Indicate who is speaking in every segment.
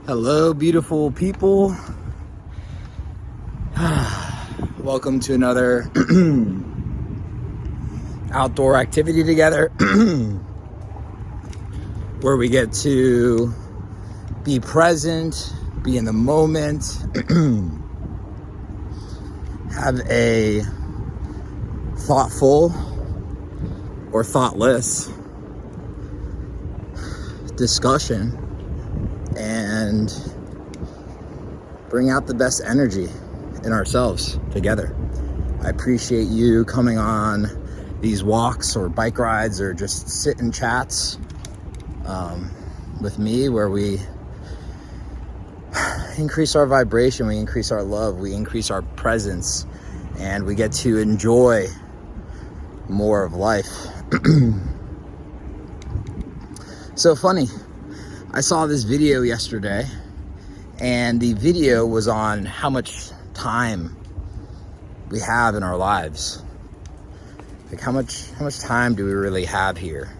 Speaker 1: Hello, beautiful people. Welcome to another outdoor activity together where we get to be present, be in the moment, have a thoughtful or thoughtless discussion and bring out the best energy in ourselves together. I appreciate you coming on these walks or bike rides or just sit and chats with me, where we increase our vibration, we increase our love, we increase our presence, and we get to enjoy more of life. So funny, I saw this video yesterday, and the video was on how much time we have in our lives. Like how much time do we really have here?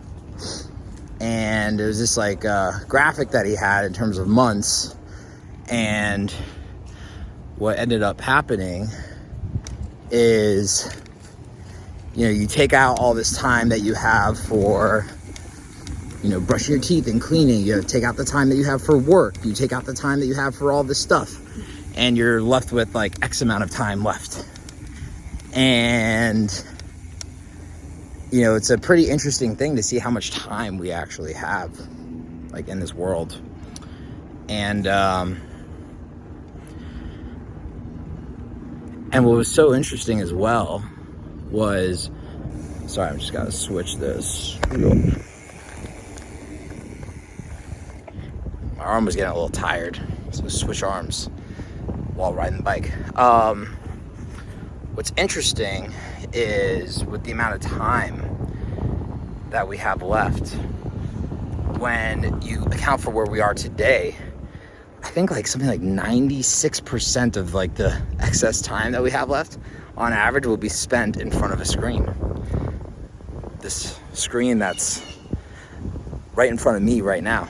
Speaker 1: And it was this like graphic that he had in terms of months, and what ended up happening is, you take out all this time that you have for brushing your teeth and cleaning. You take out the time that you have for work. You take out the time that you have for all this stuff. And you're left with like X amount of time left. And, it's a pretty interesting thing to see how much time we actually have, like, in this world. And what was so interesting as well was, sorry, I'm just gotta switch this. My arm was getting a little tired, so switch arms while riding the bike. What's interesting is with the amount of time that we have left, when you account for where we are today, I think like something like 96% of like the excess time that we have left on average will be spent in front of a screen. This screen that's right in front of me right now.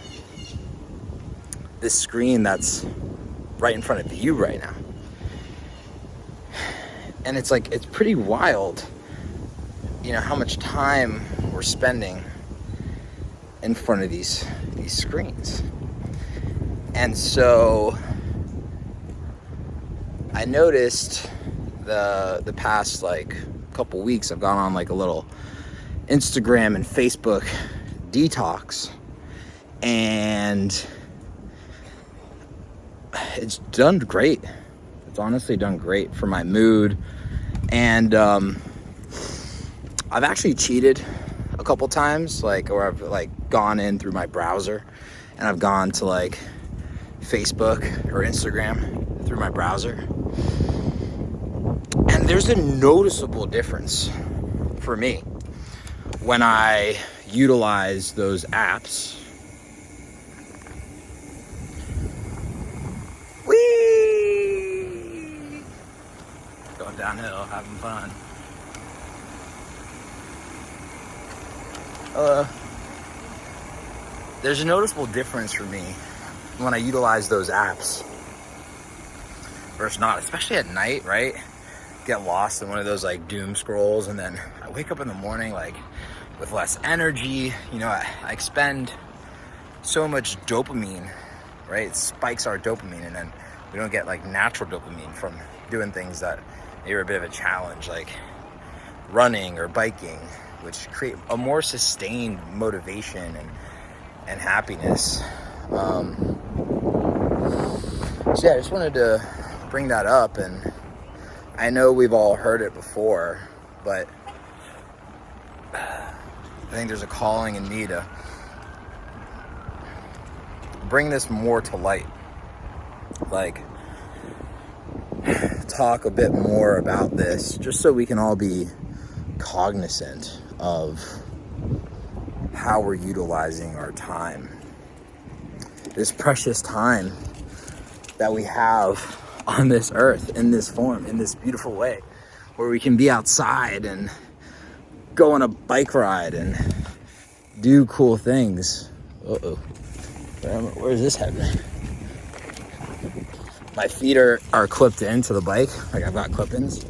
Speaker 1: This screen that's right in front of you right now. And it's like, it's pretty wild, how much time we're spending in front of these screens. And so I noticed the past like couple weeks, I've gone on like a little Instagram and Facebook detox, and it's done great. It's honestly done great for my mood. And I've actually cheated a couple times, or I've like gone in through my browser and I've gone to like Facebook or Instagram through my browser. And there's a noticeable difference for me when I utilize those apps. Going downhill, having fun. There's a noticeable difference for me when I utilize those apps versus not, especially at night, right? Get lost in one of those like doom scrolls, and then I wake up in the morning like with less energy. I expend so much dopamine, right? It spikes our dopamine, and then we don't get like natural dopamine from doing things that maybe are a bit of a challenge, like running or biking, which create a more sustained motivation and happiness. So yeah, I just wanted to bring that up, and I know we've all heard it before, but I think there's a calling in me to bring this more to light, like talk a bit more about this, just so we can all be cognizant of how we're utilizing our time, this precious time that we have on this earth, in this form, in this beautiful way, where we can be outside and go on a bike ride and do cool things. Where's this heading? my feet are clipped into the bike. Like I've got clip-ins.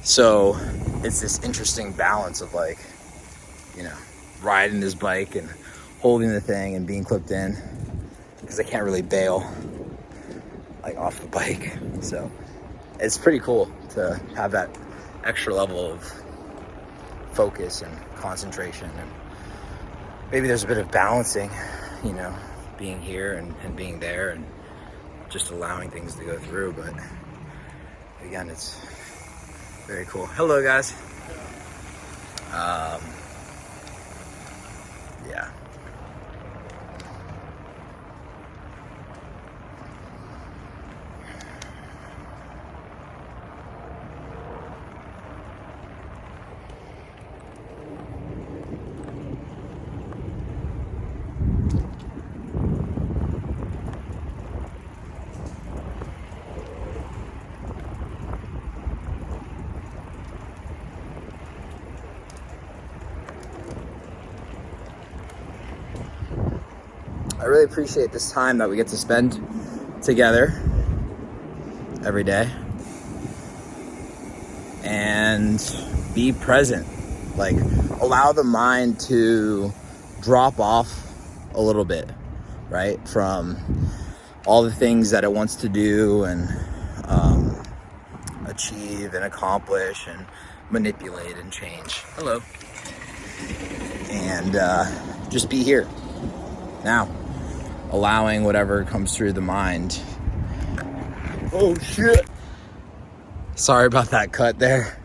Speaker 1: So it's this interesting balance of like, you know, riding this bike and holding the thing and being clipped in, because I can't really bail like off the bike. So it's pretty cool to have that extra level of focus and concentration, and maybe there's a bit of balancing, you know, being here and being there and just allowing things to go through. But again, it's very cool. Hello guys. Yeah. I really appreciate this time that we get to spend together every day and be present. Like, allow the mind to drop off a little bit, right? From all the things that it wants to do and achieve and accomplish and manipulate and change. Hello. And just be here now, allowing whatever comes through the mind. Oh shit. Sorry about that cut there.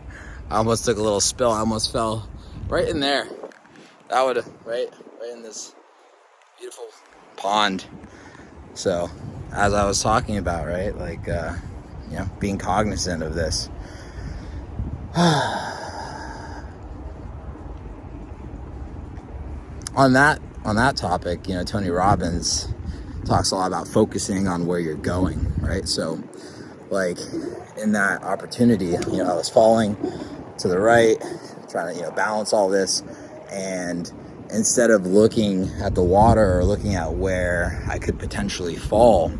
Speaker 1: I almost took a little spill. I almost fell right in there. That would have, right in this beautiful pond. So as I was talking about, right, like you know, being cognizant of this. On that topic, you know, Tony Robbins talks a lot about focusing on where you're going, right? So like in that opportunity, you know, I was falling to the right, trying to, you know, balance all this, and instead of looking at the water or looking at where I could potentially fall,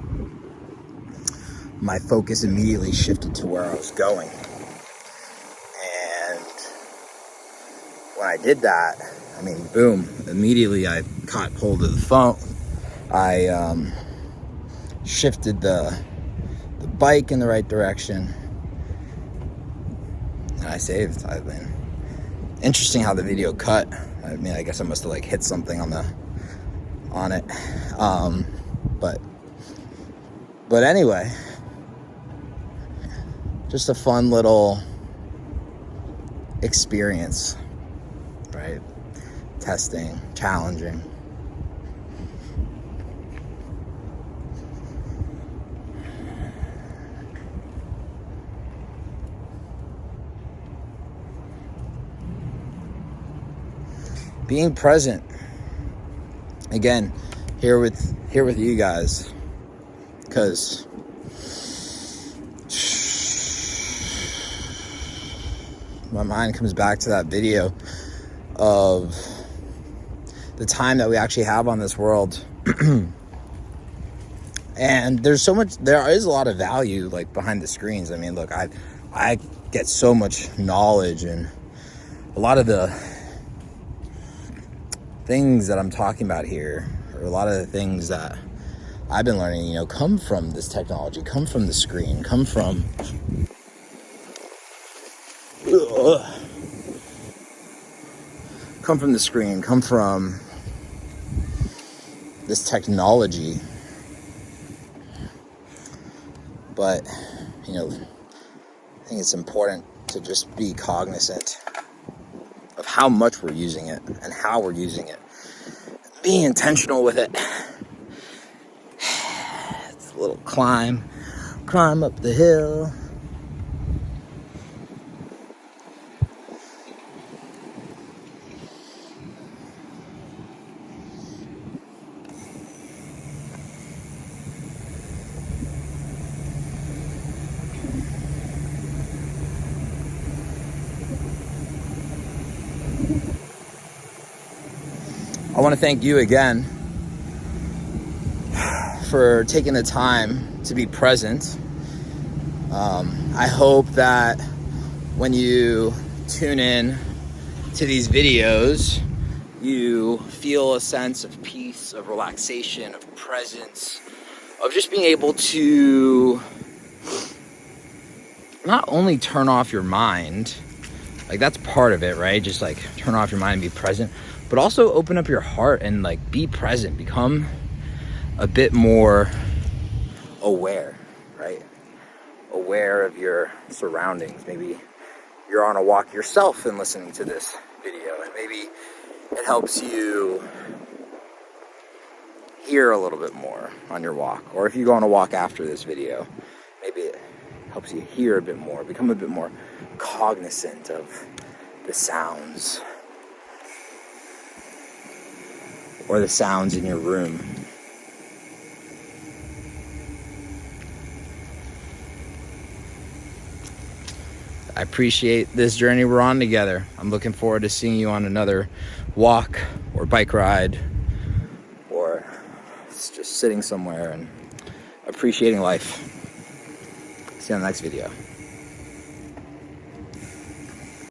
Speaker 1: my focus immediately shifted to where I was going. And when I did that, I mean, boom, immediately I caught hold of the phone. I shifted the bike in the right direction, and I saved. I mean, interesting how the video cut. I mean, I guess I must have like hit something on it. But anyway, just a fun little experience, right? Testing, challenging. Being present. Again, here with you guys, because my mind comes back to that video of the time that we actually have on this world. And there is a lot of value like behind the screens. I mean, look, I get so much knowledge, and a lot of the things that I'm talking about here, or a lot of the things that I've been learning, you know, come from this technology, come from the screen, come from the screen, come from this technology. But, you know, I think it's important to just be cognizant of how much we're using it and how we're using it. Being intentional with it. It's a little climb up the hill. I want to thank you again for taking the time to be present. I hope that when you tune in to these videos, you feel a sense of peace, of relaxation, of presence, of just being able to not only turn off your mind, like that's part of it, right? Just like turn off your mind and be present, but also open up your heart and like be present, become a bit more aware, right? Aware of your surroundings. Maybe you're on a walk yourself and listening to this video, and maybe it helps you hear a little bit more on your walk. Or if you go on a walk after this video, maybe it helps you hear a bit more, become a bit more cognizant of the sounds or the sounds in your room. I appreciate this journey we're on together. I'm looking forward to seeing you on another walk or bike ride, or just sitting somewhere and appreciating life. See you on the next video.